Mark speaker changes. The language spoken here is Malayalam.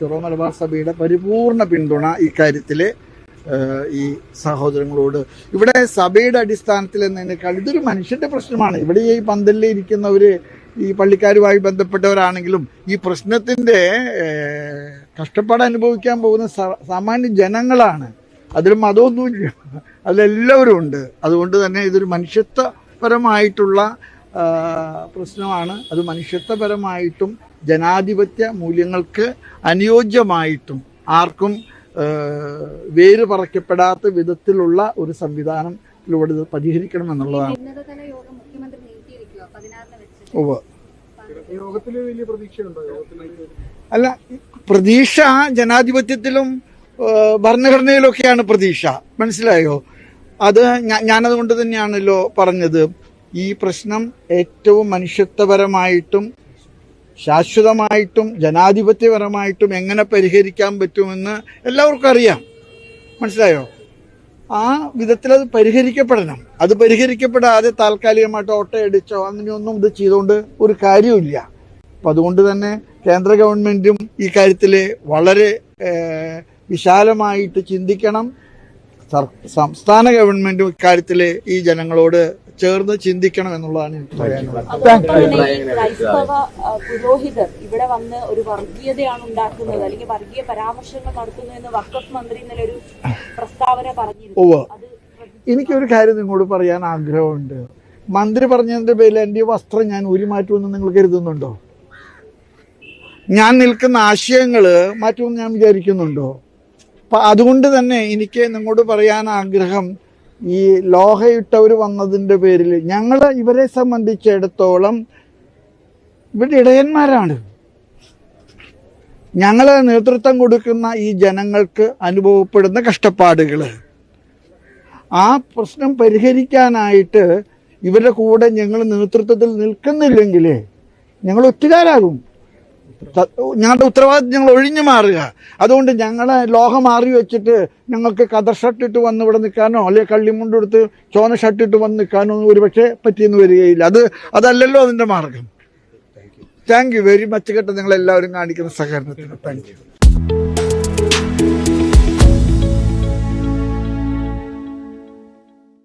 Speaker 1: സിറോ മലബാർ സഭയുടെ പരിപൂർണ പിന്തുണ ഇക്കാര്യത്തിൽ ഈ സഹോദരങ്ങളോട്. ഇവിടെ സഭയുടെ അടിസ്ഥാനത്തിൽ എന്നതിനേക്കാൾ ഇതൊരു മനുഷ്യന്റെ പ്രശ്നമാണ്. ഇവിടെ ഈ പന്തലിൽ ഇരിക്കുന്നവര് ഈ പള്ളിക്കാരുമായി ബന്ധപ്പെട്ടവരാണെങ്കിലും ഈ പ്രശ്നത്തിന്റെ കഷ്ടപ്പാട് അനുഭവിക്കാൻ പോകുന്ന സാമാന്യ ജനങ്ങളാണ്. അതിൽ മതമൊന്നുമില്ല, അതിലെല്ലാവരും ഉണ്ട്. അതുകൊണ്ട് തന്നെ ഇതൊരു മനുഷ്യത്വപരമായിട്ടുള്ള പ്രശ്നമാണ്. അത് മനുഷ്യത്വപരമായിട്ടും ജനാധിപത്യ മൂല്യങ്ങൾക്ക് അനുയോജ്യമായിട്ടും ആർക്കും വേര് പറക്കപ്പെടാത്ത വിധത്തിലുള്ള ഒരു സംവിധാനത്തിലൂടെ ഇത് പരിഹരിക്കണം എന്നുള്ളതാണ്. അല്ല, പ്രതീക്ഷ ജനാധിപത്യത്തിലും ഭരണഘടനയിലൊക്കെയാണ് പ്രതീക്ഷ, മനസ്സിലായോ? അത് ഞാനതുകൊണ്ട് തന്നെയാണല്ലോ പറഞ്ഞത്, ഈ പ്രശ്നം ഏറ്റവും മനുഷ്യത്വപരമായിട്ടും ശാശ്വതമായിട്ടും ജനാധിപത്യപരമായിട്ടും എങ്ങനെ പരിഹരിക്കാൻ പറ്റുമെന്ന് എല്ലാവർക്കും അറിയാം, മനസ്സിലായോ? ആ വിധത്തിൽ അത് പരിഹരിക്കപ്പെടണം. അത് പരിഹരിക്കപ്പെടാതെ താൽക്കാലികമായിട്ട് ഓട്ടയടിച്ചോ അങ്ങനെയൊന്നും ഇത് ചെയ്തുകൊണ്ട് ഒരു കാര്യമില്ല. അപ്പം അതുകൊണ്ട് തന്നെ കേന്ദ്ര ഗവൺമെന്റും ഈ കാര്യത്തിൽ വളരെ വിശാലമായിട്ട് ചിന്തിക്കണം. സംസ്ഥാന ഗവൺമെന്റും ഇക്കാര്യത്തിൽ ഈ ജനങ്ങളോട് ചേർന്ന് ചിന്തിക്കണം എന്നുള്ളതാണ് എനിക്ക് പറയാനുള്ളത്.
Speaker 2: ക്രൈസ്തവ പുരോഹിതർ ഇവിടെ വന്ന് ഒരു വർഗീയതയാണ് ഉണ്ടാക്കുന്നത്, അല്ലെങ്കിൽ വർഗീയ പരാമർശങ്ങൾ നടത്തുന്നു എന്ന് വഖഫ് മന്ത്രി ഇന്നലെ ഒരു പ്രസ്താവന പറഞ്ഞിരുന്നു.
Speaker 1: എനിക്കൊരു കാര്യം നിങ്ങളോട് പറയാൻ ആഗ്രഹമുണ്ട്. മന്ത്രി പറഞ്ഞതിന്റെ പേരിൽ എന്റെ വസ്ത്രം ഞാൻ ഊരി മാറ്റുമെന്ന് നിങ്ങൾ കരുതുന്നുണ്ടോ? ഞാൻ നിൽക്കുന്ന ആശയങ്ങള് മാറ്റുമെന്ന് ഞാൻ വിചാരിക്കുന്നുണ്ടോ? അപ്പൊ അതുകൊണ്ട് തന്നെ എനിക്ക് നിങ്ങളോട് പറയാൻ ആഗ്രഹം, ഈ ലോഹയിട്ടവർ വന്നതിന്റെ പേരിൽ ഇവരെ സംബന്ധിച്ചിടത്തോളം ഇവിടെ ഇടയന്മാരാണ്. ഞങ്ങള് നേതൃത്വം കൊടുക്കുന്ന ഈ ജനങ്ങൾക്ക് അനുഭവപ്പെടുന്ന കഷ്ടപ്പാടുകള്, ആ പ്രശ്നം പരിഹരിക്കാനായിട്ട് ഇവരുടെ കൂടെ ഞങ്ങൾ നേതൃത്വത്തിൽ നിൽക്കുന്നില്ലെങ്കിൽ ഞങ്ങൾ ഒറ്റുകാരാകും. ഞങ്ങളുടെ ഉത്തരവാദിത്വം ഞങ്ങൾ ഒഴിഞ്ഞു മാറുക. അതുകൊണ്ട് ഞങ്ങളെ ലോഹം മാറി വെച്ചിട്ട് ഞങ്ങൾക്ക് കതർ ഷർട്ടിട്ട് വന്ന് ഇവിടെ നിൽക്കാനോ അല്ലെങ്കിൽ കള്ളിമുണ്ടെടുത്ത് ചോന ഷർട്ടിട്ട് വന്ന് നിൽക്കാനോ ഒരുപക്ഷെ പറ്റിയെന്ന് വരികയില്ല. അതല്ലല്ലോ അതിന്റെ മാർഗം. താങ്ക് യു വെരി മച്ച് കേട്ടോ, നിങ്ങളെല്ലാവരും കാണിക്കുന്ന സഹകരണത്തിന് താങ്ക് യു.